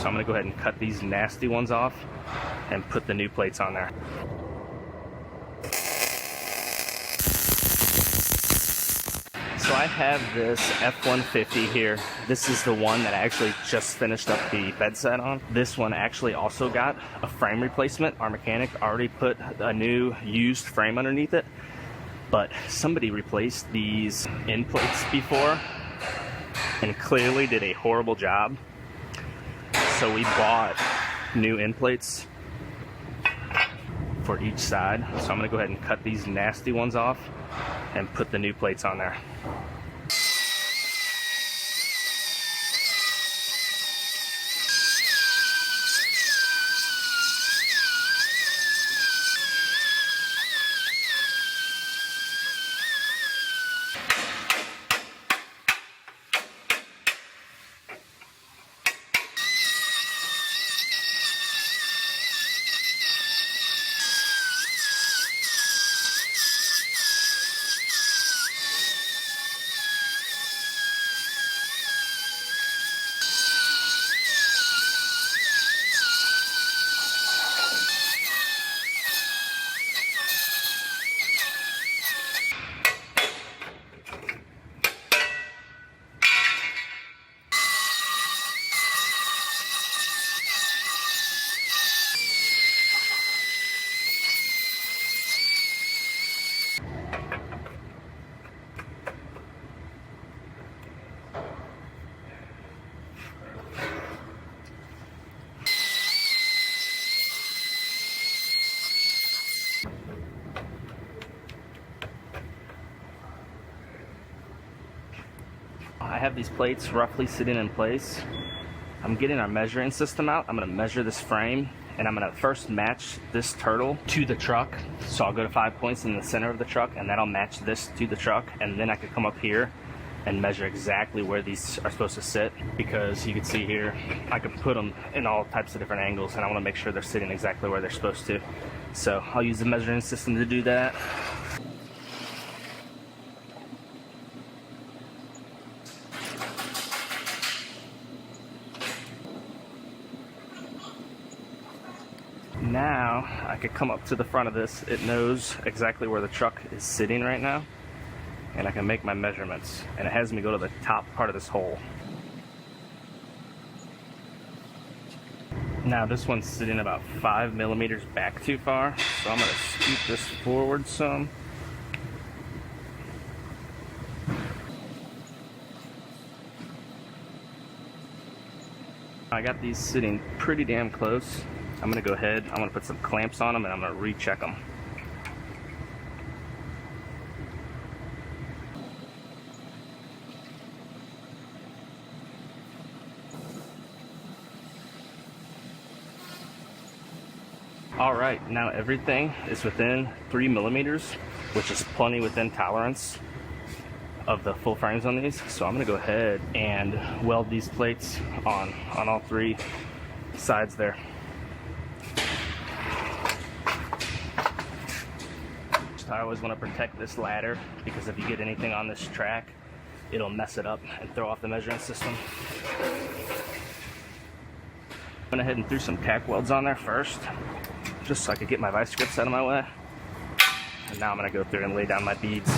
So I'm gonna go ahead and cut these nasty ones off and put the new plates on there. So I have this F-150 here. This is the one that I actually just finished up the bed set on. This one actually also got a frame replacement. Our mechanic already put a new used frame underneath it, but somebody replaced these end plates before and clearly did a horrible job. So we bought new end plates for each side. So I'm gonna go ahead and cut these nasty ones off and put the new plates on there. I have these plates roughly sitting in place. I'm getting our measuring system out. I'm gonna measure this frame and I'm gonna first match this turtle to the truck. So I'll go to 5 points in the center of the truck and then I'll match this to the truck, and then I could come up here and measure exactly where these are supposed to sit, because you can see here I can put them in all types of different angles and I want to make sure they're sitting exactly where they're supposed to. So I'll use the measuring system to do that. Now I could come up to the front of this. It knows exactly where the truck is sitting right now, and I can make my measurements, and it has me go to the top part of this hole. Now this one's sitting about 5 millimeters back too far, so I'm going to scoot this forward some. I got these sitting pretty damn close. I'm going to go ahead, I'm going to put some clamps on them and I'm going to recheck them. Alright, now everything is within 3 millimeters, which is plenty within tolerance of the full frames on these. So I'm going to go ahead and weld these plates on all 3 sides there. I always want to protect this ladder, because if you get anything on this track, it'll mess it up and throw off the measuring system. I went ahead and threw some tack welds on there first, just so I could get my vice grips out of my way. And now I'm going to go through and lay down my beads.